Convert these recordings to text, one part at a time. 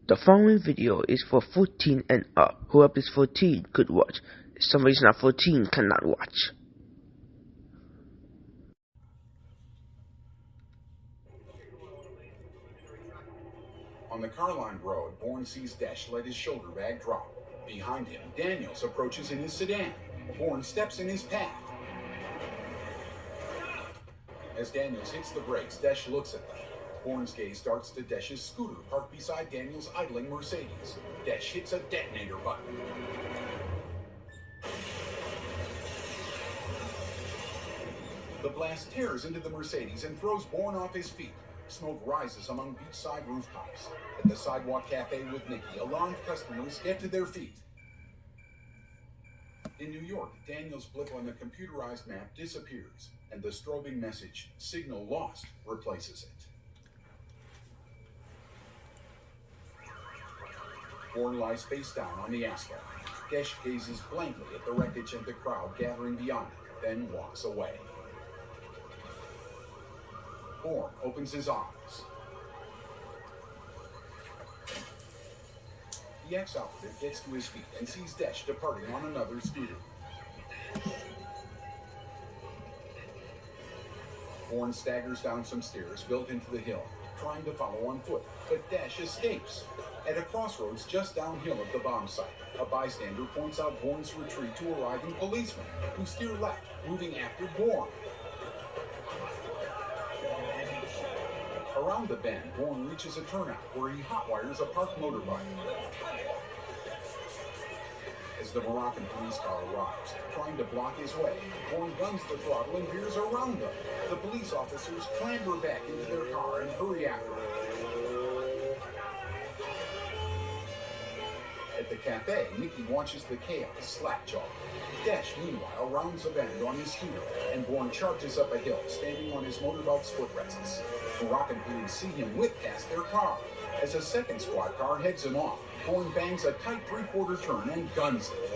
The following video is for 14 and up. Whoever is 14 could watch. If somebody's not 14 cannot watch. On the car-lined road, Bourne sees Desch let his shoulder bag drop. Behind him, Daniels approaches in his sedan. Bourne steps in his path. As Daniels hits the brakes, Desch looks at them. Bourne's gaze darts to Desch's scooter parked beside Daniels' idling Mercedes. Desch hits a detonator button. The blast tears into the Mercedes and throws Bourne off his feet. Smoke rises among beachside rooftops. At the Sidewalk Cafe with Nikki, alarmed customers get to their feet. In New York, Daniels' blip on the computerized map disappears, and the strobing message, "Signal lost," replaces it. Bourne lies face down on the asphalt. Desch gazes blankly at the wreckage and the crowd gathering beyond it, then walks away. Bourne opens his eyes. The ex-operative gets to his feet and sees Desch departing on another scooter. Bourne staggers down some stairs built into the hill, trying to follow on foot, but Desch escapes. At a crossroads just downhill of the bomb site, a bystander points out Bourne's retreat to arriving policemen, who steer left, moving after Bourne. Around the bend, Bourne reaches a turnout where he hotwires a parked motorbike. As the Moroccan police car arrives, trying to block his way, Bourne guns the throttle and veers around them. The police officers clamber back into their car and hurry after him. At the cafe, Nikki watches the chaos slack-jaw. Desch, meanwhile, rounds a bend on his scooter, and Bourne charges up a hill, standing on his motorbike's footrests. Moroccan police see him whip past their car. As a second squad car heads him off, Bourne bangs a tight three-quarter turn and guns it.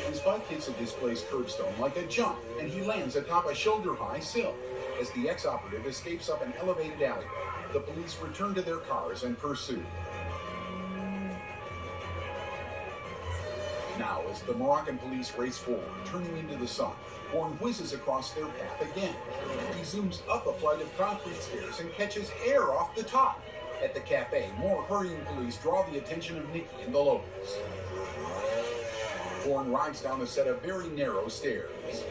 His bike hits a displaced curbstone like a jump, and he lands atop a shoulder-high sill. As the ex-operative escapes up an elevated alleyway, the police return to their cars and pursue. Now, as the Moroccan police race forward, turning into the sun, Bourne whizzes across their path again. He zooms up a flight of concrete stairs and catches air off the top. At the cafe, more hurrying police draw the attention of Nikki and the locals. Bourne rides down a set of very narrow stairs.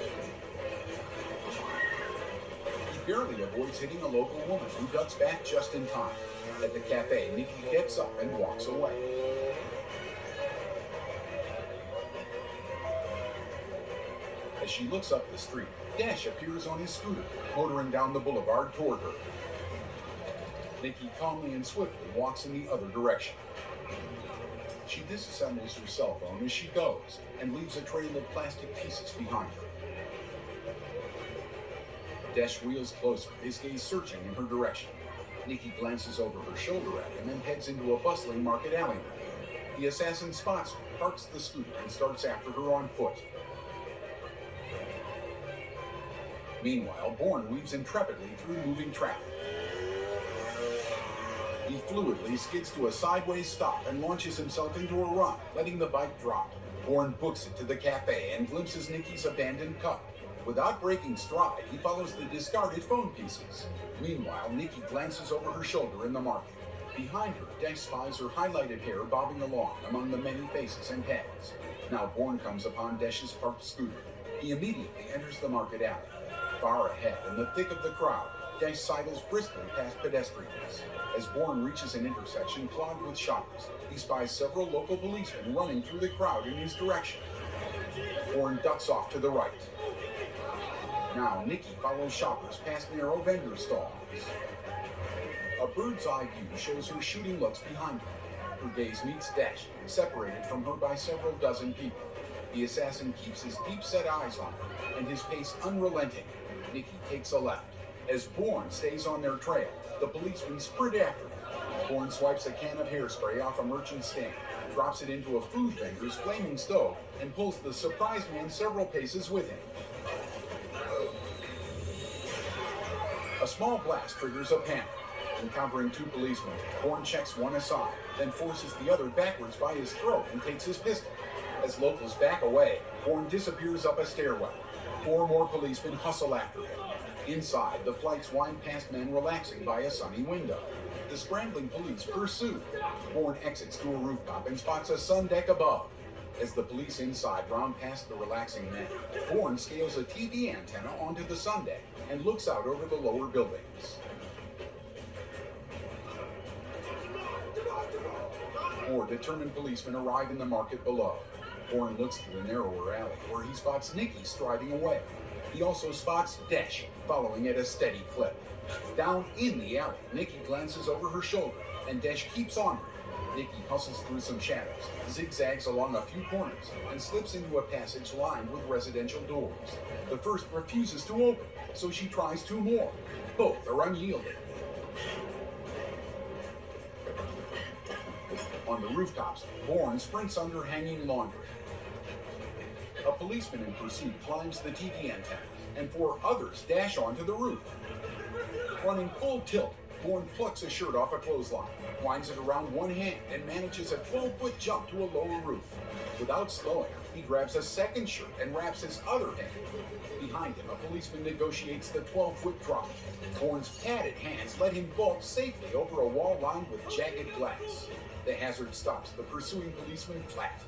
He barely avoids hitting a local woman who ducks back just in time. At the cafe, Nikki gets up and walks away. As she looks up the street, Desch appears on his scooter, motoring down the boulevard toward her. Nikki calmly and swiftly walks in the other direction. She disassembles her cell phone as she goes and leaves a trail of plastic pieces behind her. Desch wheels closer, his gaze searching in her direction. Nikki glances over her shoulder at him and heads into a bustling market alleyway. The assassin spots her, parks the scooter, and starts after her on foot. Meanwhile, Bourne weaves intrepidly through moving traffic. He fluidly skids to a sideways stop and launches himself into a run, letting the bike drop. Bourne books it to the cafe and glimpses Nikki's abandoned cup. Without breaking stride, he follows the discarded phone pieces. Meanwhile, Nikki glances over her shoulder in the market. Behind her, Desch spies her highlighted hair bobbing along among the many faces and heads. Now Bourne comes upon Desch's parked scooter. He immediately enters the market alley. Far ahead, in the thick of the crowd, Desch sidles briskly past pedestrians. As Bourne reaches an intersection clogged with shoppers, he spies several local policemen running through the crowd in his direction. Bourne ducks off to the right. Now Nikki follows shoppers past narrow vendor stalls. A bird's eye view shows her shooting looks behind her. Her gaze meets Desch, separated from her by several dozen people. The assassin keeps his deep-set eyes on her, and his pace unrelenting. Nikki takes a left. As Bourne stays on their trail, the policemen sprint after him. Bourne swipes a can of hairspray off a merchant's stand, drops it into a food vendor's flaming stove, and pulls the surprised man several paces with him. A small blast triggers a panic. Encountering two policemen, Bourne checks one aside, then forces the other backwards by his throat and takes his pistol. As locals back away, Bourne disappears up a stairwell. 4 more policemen hustle after him. Inside, the flights wind past men relaxing by a sunny window. The scrambling police pursue. Bourne exits to a rooftop and spots a sun deck above. As the police inside round past the relaxing men, Bourne scales a TV antenna onto the sun deck and looks out over the lower buildings. More determined policemen arrive in the market below. Bourne looks through the narrower alley where he spots Nikki striding away. He also spots Desh following at a steady clip. Down in the alley, Nikki glances over her shoulder and Desh keeps on her. Nikki hustles through some shadows, zigzags along a few corners, and slips into a passage lined with residential doors. The first refuses to open, so she tries 2 more. Both are unyielding. On the rooftops, Bourne sprints under hanging laundry. A policeman in pursuit climbs the TV antenna, and 4 others dash onto the roof. Running full tilt, Bourne plucks a shirt off a clothesline, winds it around one hand, and manages a 12-foot jump to a lower roof. Without slowing, he grabs a second shirt and wraps his other hand. Behind him, a policeman negotiates the 12-foot drop. Bourne's padded hands let him vault safely over a wall lined with jagged glass. The hazard stops the pursuing policeman flat.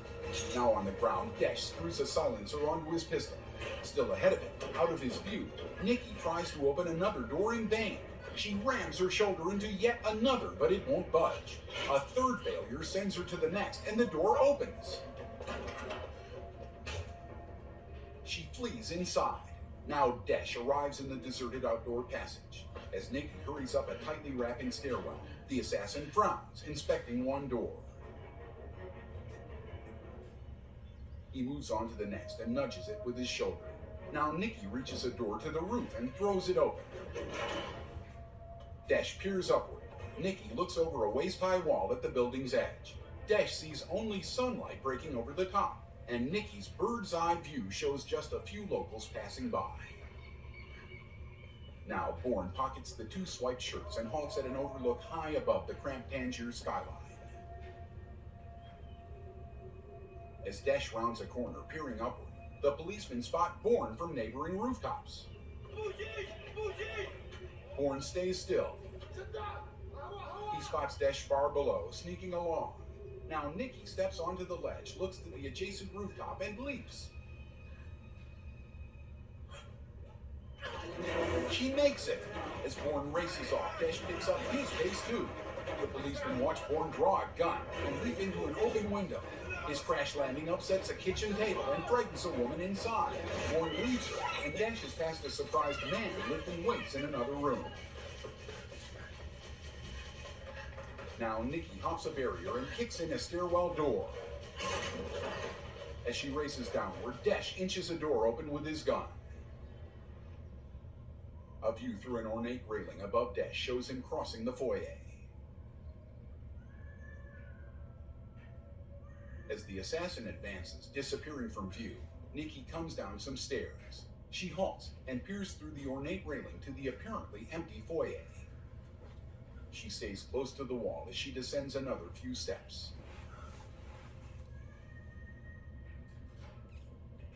Now on the ground, Desh screws a silencer onto his pistol. Still ahead of him, out of his view, Nikki tries to open another door in vain. She rams her shoulder into yet another, but it won't budge. A third failure sends her to the next, and the door opens. She flees inside. Now Desh arrives in the deserted outdoor passage. As Nikki hurries up a tightly wrapping stairwell, the assassin frowns, inspecting one door. He moves on to the next and nudges it with his shoulder. Now Nikki reaches a door to the roof and throws it open. Desh peers upward. Nikki looks over a waist-high wall at the building's edge. Desh sees only sunlight breaking over the top, and Nikki's bird's-eye view shows just a few locals passing by. Now Bourne pockets the 2 swiped shirts and halts at an overlook high above the cramped Tangier skyline. As Desh rounds a corner, peering upward, the policemen spot Bourne from neighboring rooftops. Bourne stays still. He spots Desh far below, sneaking along. Now Nikki steps onto the ledge, looks to the adjacent rooftop, and leaps. She makes it. As Bourne races off, Desh picks up his pace too. The policemen watch Bourne draw a gun and leap into an open window. His crash landing upsets a kitchen table and frightens a woman inside. Bourne leaves her and dashes past a surprised man lifting weights in another room. Now Nikki hops a barrier and kicks in a stairwell door. As she races downward, Desh inches a door open with his gun. A view through an ornate railing above Desh shows him crossing the foyer. As the assassin advances, disappearing from view, Nikki comes down some stairs. She halts and peers through the ornate railing to the apparently empty foyer. She stays close to the wall as she descends another few steps.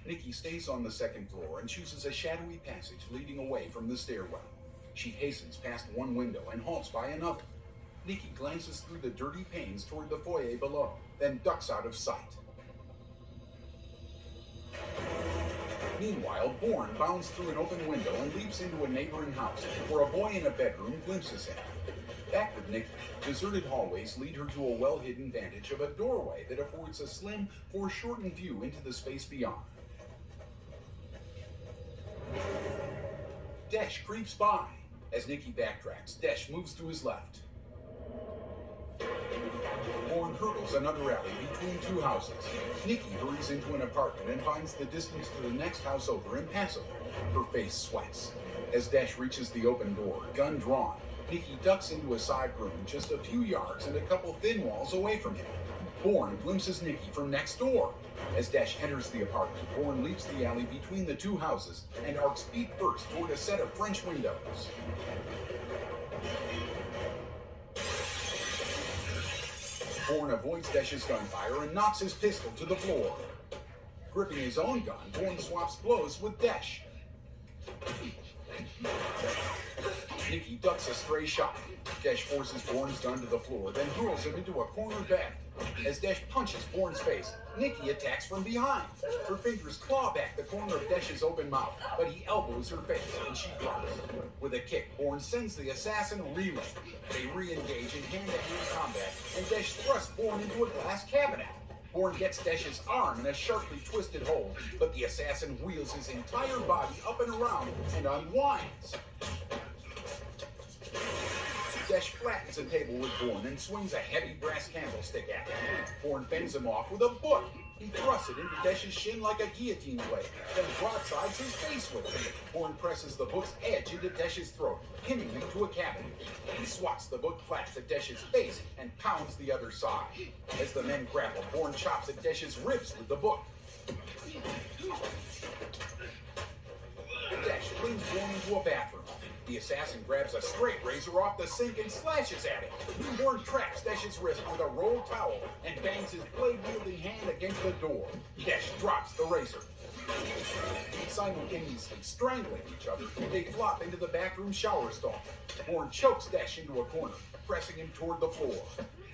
Nikki stays on the second floor and chooses a shadowy passage leading away from the stairwell. She hastens past one window and halts by another. Nikki glances through the dirty panes toward the foyer below, then ducks out of sight. Meanwhile, Bourne bounds through an open window and leaps into a neighboring house, where a boy in a bedroom glimpses him. Back with Nikki, deserted hallways lead her to a well-hidden vantage of a doorway that affords a slim, foreshortened view into the space beyond. Desh creeps by. As Nikki backtracks, Desh moves to his left. Bourne hurdles another alley between 2 houses. Nikki hurries into an apartment and finds the distance to the next house over impassable. Her face sweats. As Desh reaches the open door, gun drawn, Nikki ducks into a side room just a few yards and a couple thin walls away from him. Bourne glimpses Nikki from next door. As Desh enters the apartment, Bourne leaps the alley between the 2 houses and arcs feet first toward a set of French windows. Bourne avoids Dash's gunfire and knocks his pistol to the floor. Gripping his own gun, Bourne swaps blows with Dash. Nicky ducks a stray shot. Dash forces Bourne's gun to the floor, then hurls him into a corner bed. As Dash punches Bourne's face, Nicky attacks from behind. Her fingers claw back the corner of Dash's open mouth, but he elbows her face and she drops. With a kick, Bourne sends the assassin reeling. They re-engage in hand-to-hand combat, and Dash thrusts Bourne into a glass cabinet. Bourne gets Dash's arm in a sharply twisted hold, but the assassin wheels his entire body up and around and unwinds. Dash flattens a table with Bourne and swings a heavy brass candlestick at him. Bourne fends him off with a book. He thrusts it into Dash's shin like a guillotine blade, then broadsides his face with it. Bourne presses the book's edge into Dash's throat, pinning him to a cabinet. He swats the book flat at Dash's face and pounds the other side. As the men grapple, Bourne chops at Dash's ribs with the book. Dash flings Bourne into a bathroom. The assassin grabs a straight razor off the sink and slashes at it. Bourne traps Dash's wrist with a rolled towel and bangs his blade-wielding hand against the door. Dash drops the razor. Simultaneously strangling each other, they flop into the bathroom shower stall. Bourne chokes Dash into a corner, pressing him toward the floor.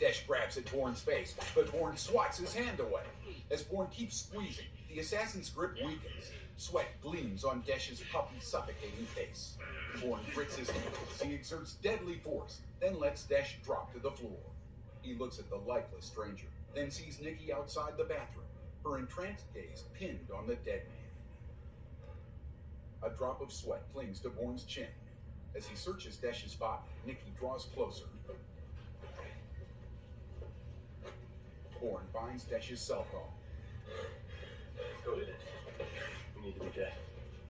Dash grabs at Bourne's face, but Bourne swats his hand away. As Bourne keeps squeezing, the assassin's grip weakens. Sweat gleams on Dash's puffy, suffocating face. Bourne grits his teeth as he exerts deadly force, then lets Dash drop to the floor. He looks at the lifeless stranger, then sees Nicky outside the bathroom, her entranced gaze pinned on the dead man. A drop of sweat clings to Bourne's chin. As he searches Dash's body, Nicky draws closer. Bourne finds Dash's cell phone. Go with it. We need to be dead.